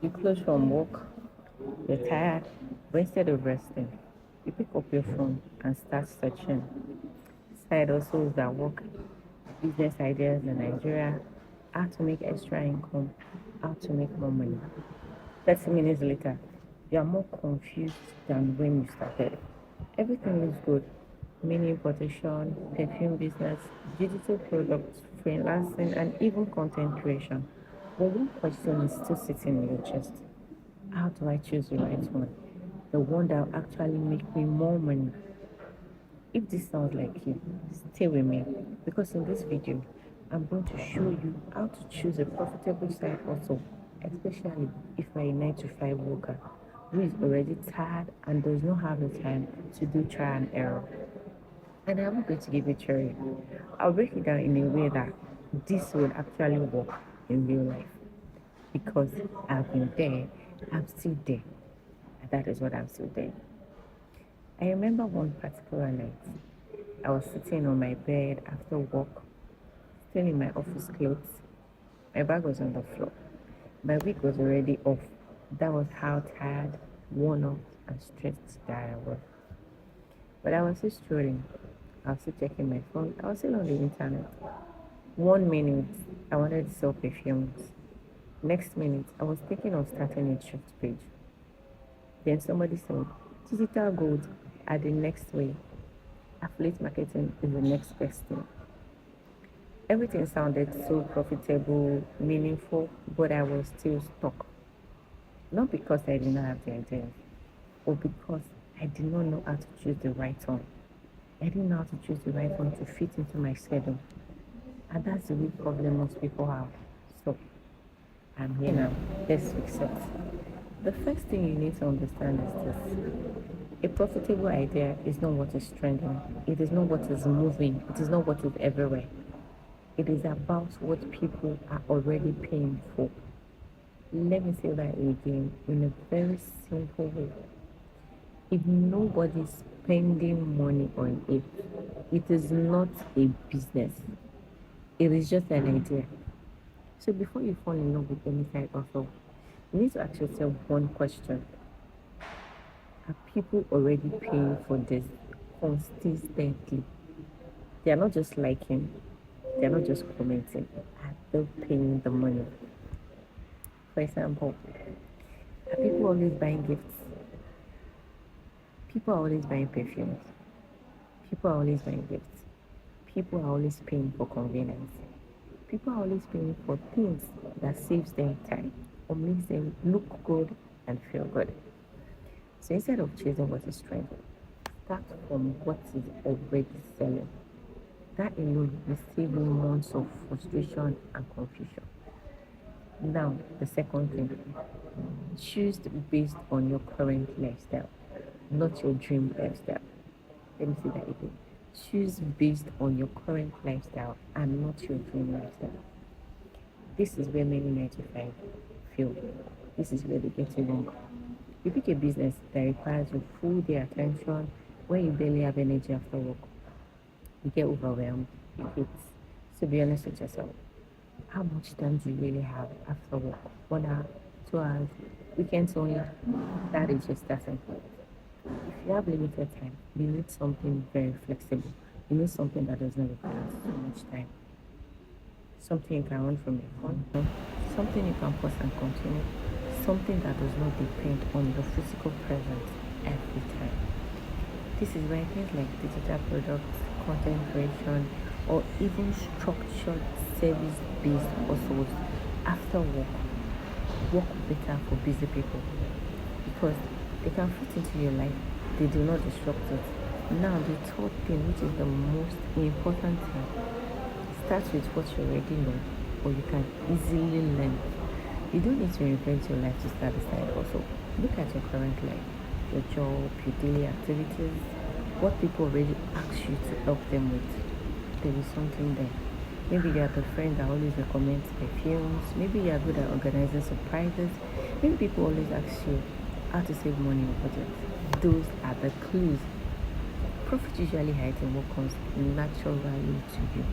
You close from work, you're tired, but instead of resting, you pick up your phone and start searching. Side hustles that work, business ideas in Nigeria, how to make extra income, how to make more money. 30 minutes later, you are more confused than when you started. Everything looks good. Mini importation, perfume business, digital products, freelancing, and even content creation. But one question is still sitting in your chest. How do I choose the right one? The one that will actually make me more money. If this sounds like you, stay with me because in this video, I'm going to show you how to choose a profitable side hustle, especially if you're a 9 to 5 worker who is already tired and does not have the time to do trial and error. And I'm not going to give it theory. I'll break it down in a way that this will actually work in real life because I've been there, I'm still there, and that is what I'm still doing. I remember one particular night. I was sitting on my bed after work, still in my office clothes. My bag was on the floor. My wig was already off. That was how tired, worn out, and stressed that I was. But I was still strolling. I was still checking my phone. I was still on the internet. 1 minute, I wanted to sell perfumes. Next minute, I was thinking of starting a shift page. Then somebody said, digital gold are the next way. Affiliate marketing is the next best thing. Everything sounded so profitable, meaningful, but I was still stuck. Not because I did not have the idea, but because I did not know how to choose the right one. I didn't know how to choose the right one to fit into my schedule. And that's the real problem most people have. So I'm here now. Let's fix it. The first thing you need to understand is this. A profitable idea is not what is trending. It is not what is moving. It is not what is everywhere. It is about what people are already paying for. Let me say that again in a very simple way. If nobody is spending money on it, it is not a business. It is just an idea. So before you fall in love with any side hustle, you need to ask yourself one question. Are people already paying for this consistently? They are not just liking, they are not just commenting. Are they paying the money? For example, are people always buying gifts? People are always buying perfumes. People are always buying gifts. People are always paying for convenience. People are always paying for things that saves them time or makes them look good and feel good. So instead of chasing what is trending, start from what is already selling. That alone will save you months of frustration and confusion. Now, the second thing, choose based on your current lifestyle, not your dream lifestyle. Let me say that again. Choose based on your current lifestyle and not your dream lifestyle. This is where many 95 fail. This is where they get it wrong. You pick a business that requires your full day attention when you barely have energy after work. You get overwhelmed. You hate. So be honest with yourself. How much time do you really have after work? 1 hour, 2 hours, weekends only? That is your starting point. If you have limited time, you need something very flexible. You need something that does not require so much time. Something you can run from your phone, something you can pause and continue, something that does not depend on your physical presence every time. This is where things like digital products, content creation, or even structured service-based hustles after work better for busy people because they can fit into your life, they do not disrupt it. Now, the third thing, which is the most important thing, start with what you already know or you can easily learn. You don't need to reinvent your life to start a side hustle. Look at your current life, your job, your daily activities, what people already ask you to help them with. There is something there. Maybe you are the friend that always recommends perfumes. Maybe you are good at organizing surprises. Maybe people always ask you how to save money on budget. Those are the clues. Profit usually hides in what comes naturally to you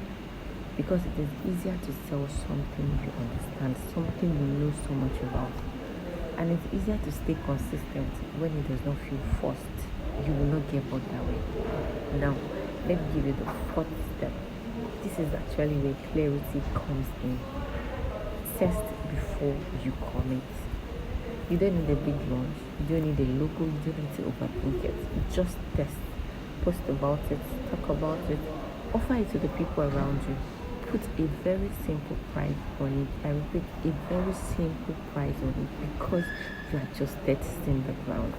because it is easier to sell something you understand, something you know so much about. And it's easier to stay consistent when it does not feel forced. You will not get bored that way. Now, let me give you the fourth step. This is actually where clarity comes in. Test before you commit. You don't need a big launch, you don't need a logo, you don't need to overthink it. Just test, post about it, talk about it, offer it to the people around you. Put a very simple price on it. I repeat, a very simple price on it, because you are just testing the ground.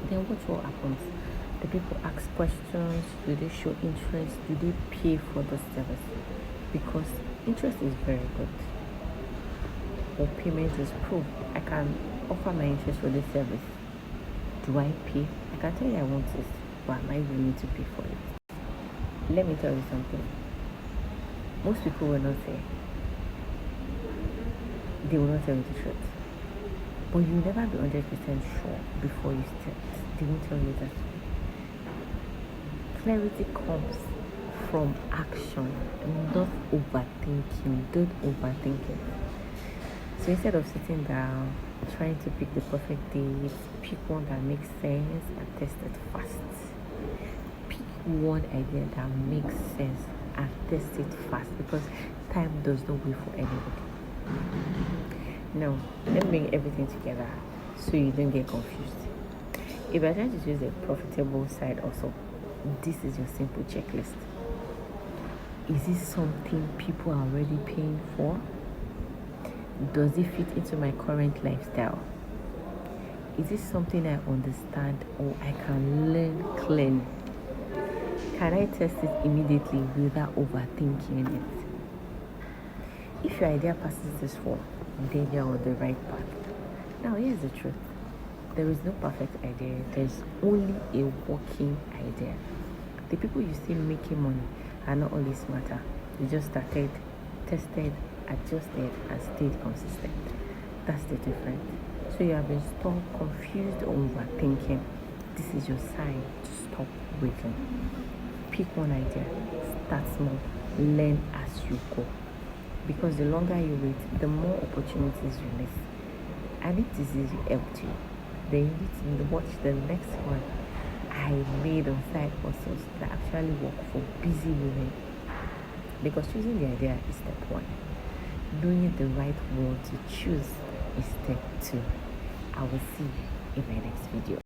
Then what happens? The people ask questions. Do they show interest? Do they pay for the service? Because interest is very good, or payment is proof. I can offer my interest for this service. Do I pay? I can tell you I want this, but am I willing to pay for it? Let me tell you something. Most people will not say. They will not tell you the truth. But you'll never be 100% sure before you start. They won't tell you that. Clarity comes from action, not overthinking. Don't overthink it. So instead of sitting down, trying to pick the perfect date, pick one that makes sense and test it fast. Pick one idea that makes sense and test it fast, because time does not wait for anybody. Now, let me bring everything together so you don't get confused. If you're trying to choose a profitable side also, this is your simple checklist. Is this something people are already paying for? Does it fit into my current lifestyle? Is this something I understand or I can learn clearly? Can I test it immediately without overthinking it? If your idea passes this form, then you're on the right path. Now, here's the truth. There is no perfect idea. There's only a working idea. The people you see making money are not always smarter. They just started, tested, adjusted, and stayed consistent. That's the difference. So you have been stuck, confused, or overthinking. This is your sign to stop waiting. Pick one idea, start small, learn as you go. Because the longer you wait, the more opportunities you miss. And if this is helped you, then you need to watch the next one I made on side hustles that actually work for busy women. Because choosing the idea is step one. Knowing the right one to choose is step two. I will see you in my next video.